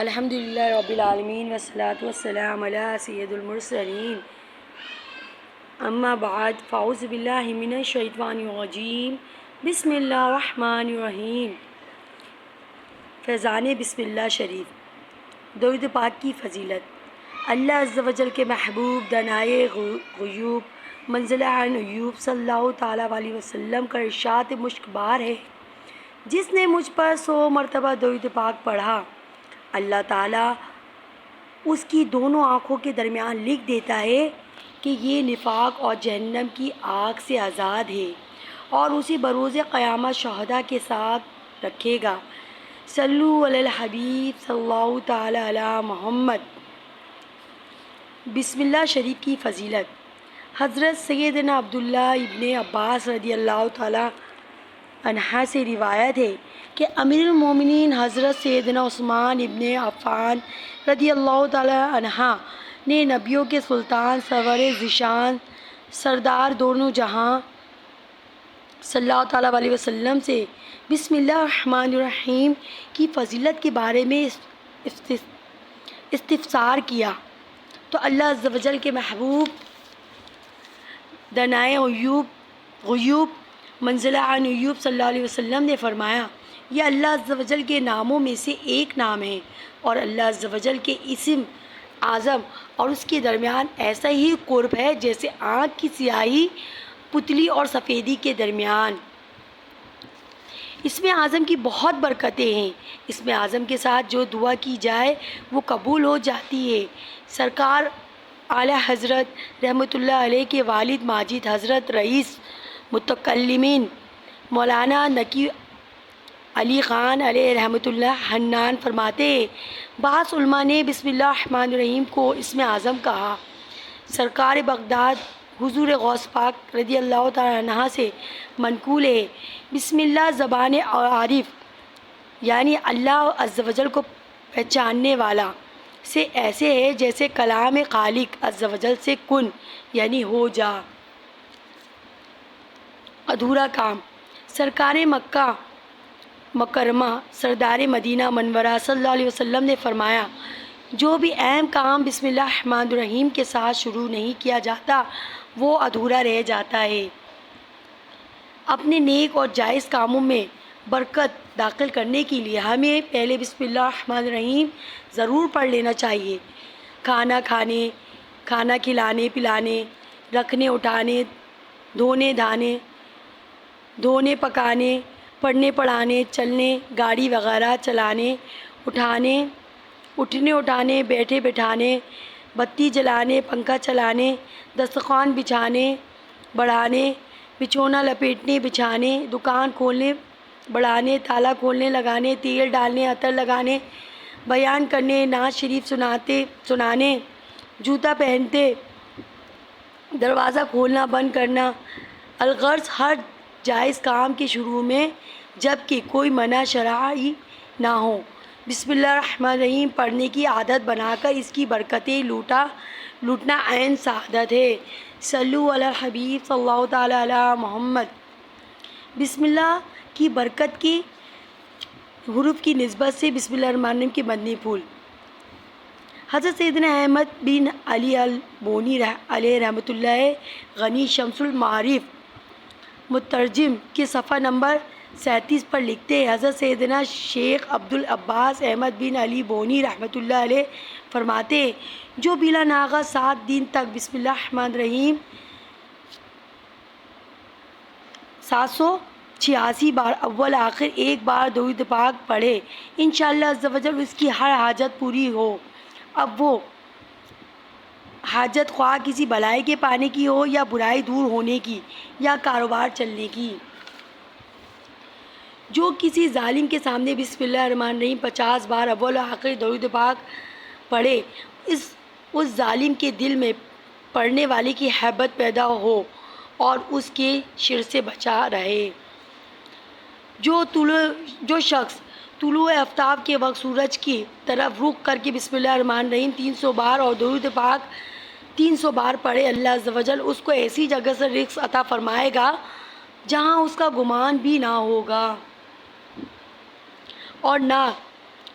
الحمدللہ رب العالمین والصلاة والسلام علی سید المرسلین اما بعد فاعوذ باللہ من الشیطان الرجیم بسم اللہ الرحمن الرحیم۔ فیضان بسم اللہ شریف۔ درود پاک کی فضیلت۔ اللہ عز و جل کے محبوب دانائے غیوب منزلہ عن ایوب صلی اللہ تعالیٰ علیہ وسلم کا ارشاد مشک بار ہے، جس نے مجھ پر 100 مرتبہ درود پاک پڑھا، اللہ تعالیٰ اس کی دونوں آنکھوں کے درمیان لکھ دیتا ہے کہ یہ نفاق اور جہنم کی آگ سے آزاد ہے، اور اسے بروز قیامت شہداء کے ساتھ رکھے گا۔ صلو علی الحبیب صلی اللہ تعالیٰ علی محمد۔ بسم اللہ شریف کی فضیلت۔ حضرت سیدنا عبداللہ ابن عباس رضی اللہ تعالیٰ عنہ سے روایت ہے کہ امیر المومنین حضرت سیدنا عثمان ابن عفان رضی اللہ تعالیٰ عنہ نے نبیوں کے سلطان سرور ذیشان سردار دونوں جہاں صلی اللہ تعالیٰ علیہ وسلم سے بسم اللہ الرحمن الرحیم کی فضیلت کے بارے میں استفسار کیا، تو اللہ عز و جل کے محبوب دانائے غیوب منزلہ عن ایوب صلی اللہ علیہ وسلم نے فرمایا، یہ اللہ عز و جل کے ناموں میں سے ایک نام ہے، اور اللہ عز و جل کے اسم اعظم اور اس کے درمیان ایسا ہی قرب ہے جیسے آنکھ کی سیاہی پتلی اور سفیدی کے درمیان۔ اسم اعظم کی بہت برکتیں ہیں۔ اسم اعظم کے ساتھ جو دعا کی جائے وہ قبول ہو جاتی ہے۔ سرکار اعلیٰ حضرت رحمۃ اللہ علیہ کے والد ماجد حضرت رئیس متکلمین مولانا نقی علی خان علیہ رحمۃ اللہ حنان فرماتے ہیں، بعض علماء نے بسم اللہ الرحمن الرحیم کو اسم اعظم کہا۔ سرکار بغداد حضور غوث پاک رضی اللہ تعالیٰ عنہ سے منقول ہے، بسم اللہ زبان عارف یعنی اللہ عز و جل کو پہچاننے والا سے ایسے ہے جیسے کلام خالق عز و جل سے کن یعنی ہو جا، ادھورا کام۔ سرکار مکہ مکرمہ سردار مدینہ منورہ صلی اللہ علیہ وسلم نے فرمایا، جو بھی اہم کام بسم اللہ الرحمن الرحیم کے ساتھ شروع نہیں کیا جاتا وہ ادھورا رہ جاتا ہے۔ اپنے نیک اور جائز کاموں میں برکت داخل کرنے کے لیے ہمیں پہلے بسم اللہ الرحمن الرحیم ضرور پڑھ لینا چاہیے۔ کھانا کھانے، کھانا کھلانے پلانے، رکھنے اٹھانے، دھونے پکانے، پڑھنے پڑھانے، چلنے گاڑی وغیرہ چلانے، اٹھنے اٹھانے، بیٹھے بٹھانے، بتی جلانے، پنکھا چلانے، دسترخوان بچھانے بڑھانے، بچھونا لپیٹنے بچھانے، دکان کھولنے بڑھانے، تالا کھولنے لگانے، تیل ڈالنے، عطر لگانے، بیان کرنے، نعت شریف سنانے، جوتا پہنتے، دروازہ کھولنا بند کرنا، الغرض ہر جائز کام کے شروع میں جب کہ کوئی منع شرعی نہ ہو بسم اللہ الرحمن الرحیم پڑھنے کی عادت بنا کر اس کی برکتیں لوٹنا عین سعادت ہے۔ صلو علی الحبیب صلی اللہ تعالیٰ علی محمد۔ بسم اللہ کی برکت کی حروف کی نسبت سے بسم اللہ الرحمن الرحیم کے مدنی پھول۔ حضرت سیدنا احمد بن علی البونی علیہ رحمۃ اللہ غنی شمس المعارف مترجم کے صفحہ نمبر 37 پر لکھتے ہیں، حضرت سیدنا شیخ عبدالعباس احمد بن علی بونی رحمۃ اللہ علیہ فرماتے ہیں، جو بلا ناغہ 7 دن تک بسم اللہ الرحمن الرحیم 786 بار اول آخر ایک بار درود پاک پڑھے، انشاءاللہ عز و جل اس کی ہر حاجت پوری ہو۔ اب وہ حاجت خواہ کسی بلائی کے پانے کی ہو یا برائی دور ہونے کی یا کاروبار چلنے کی۔ جو کسی ظالم کے سامنے بسم اللہ الرحمن الرحیم 50 بار اول و آخر درود پاک پڑھے، اس ظالم کے دل میں پڑھنے والے کی ہیبت پیدا ہو اور اس کے شر سے بچا رہے۔ جو شخص طلوع آفتاب کے وقت سورج کی طرف رخ کر کے بسم اللہ الرحمن الرحیم 300 بار اور درود پاک 300 بار پڑھے، اللہ عز و جل اس کو ایسی جگہ سے رزق عطا فرمائے گا جہاں اس کا گمان بھی نہ ہوگا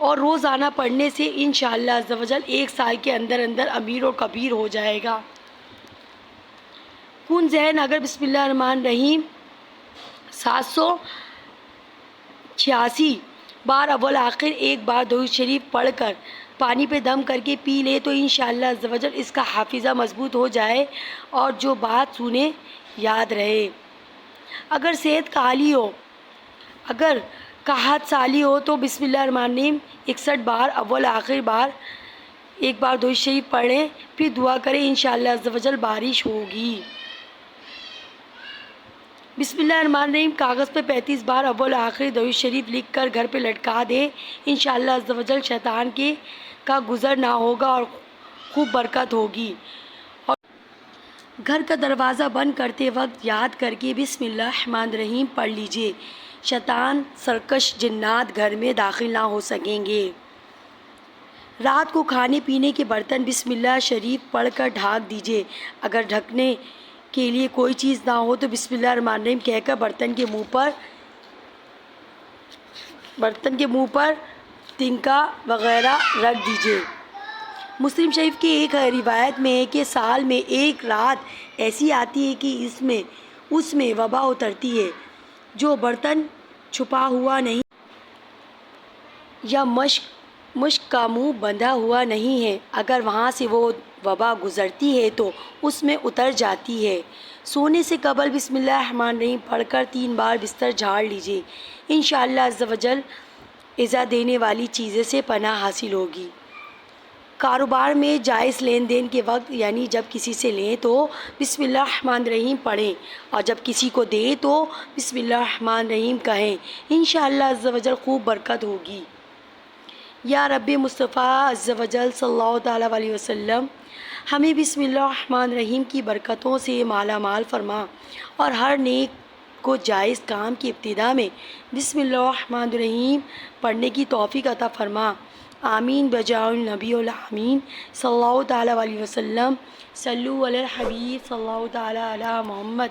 اور روزانہ پڑھنے سے انشاءاللہ عز و جل 1 سال کے اندر اندر امیر اور کبیر ہو جائے گا۔ کن ذہن اگر بسم اللہ الرحمن الرحیم 786 بار اول آخر ایک بار درود شریف پڑھ کر پانی پہ دم کر کے پی لے تو انشاءاللہ عز و جل اس کا حافظہ مضبوط ہو جائے اور جو بات سنے یاد رہے۔ اگر صحت کالی ہو، اگر قحط سالی ہو تو بسم اللہ الرحمن الرحیم 61 بار اول آخر بار ایک بار درود شریف پڑھیں، پھر دعا کریں، انشاءاللہ عز و جل بارش ہوگی۔ بسم اللہ الرحمن الرحیم کاغذ پہ 35 بار اول آخر درود شریف لکھ کر گھر پہ لٹکا دیں، انشاءاللہ عز و جل شیطان کا گزر نہ ہوگا اور خوب برکت ہوگی۔ اور گھر کا دروازہ بند کرتے وقت یاد کر کے بسم اللہ الرحمن الرحیم پڑھ لیجئے، شیطان سرکش جنات گھر میں داخل نہ ہو سکیں گے۔ رات کو کھانے پینے کے برتن بسم اللہ شریف پڑھ کر ڈھانک دیجئے، اگر ڈھکنے کے لیے کوئی چیز نہ ہو تو بسم اللہ الرحمن الرحیم کہہ کر برتن کے منہ پر تنکا وغیرہ رکھ دیجئے۔ مسلم شریف کی ایک روایت میں ہے کہ سال میں ایک رات ایسی آتی ہے کہ اس میں وبا اترتی ہے، جو برتن چھپا ہوا نہیں یا مشک کا منہ بندھا ہوا نہیں ہے، اگر وہاں سے وہ وبا گزرتی ہے تو اس میں اتر جاتی ہے۔ سونے سے قبل بسم اللہ الرحمن الرحیم پڑھ کر 3 بار بستر جھاڑ لیجئے، انشاءاللہ عز و جل ایذا دینے والی چیزیں سے پناہ حاصل ہوگی۔ کاروبار میں جائز لین دین کے وقت یعنی جب کسی سے لیں تو بسم اللہ الرحمن الرحیم پڑھیں اور جب کسی کو دیں تو بسم اللہ الرحمن الرحیم کہیں، انشاءاللہ عز و جل خوب برکت ہوگی۔ یا رب مصطفیٰ عز و جل صلی اللہ تعالیٰ علیہ وسلم ہمیں بسم اللہ الرحمن الرحیم کی برکتوں سے مالا مال فرما اور ہر نیک کو جائز کام کی ابتدا میں بسم اللہ الرحمن الرحیم پڑھنے کی توفیق عطا فرما، آمین بجاہ النبی الامین صلی اللہ تعالیٰ علیہ وسلم۔ صلو علی الحبیب صلی اللہ تعالیٰ علی محمد۔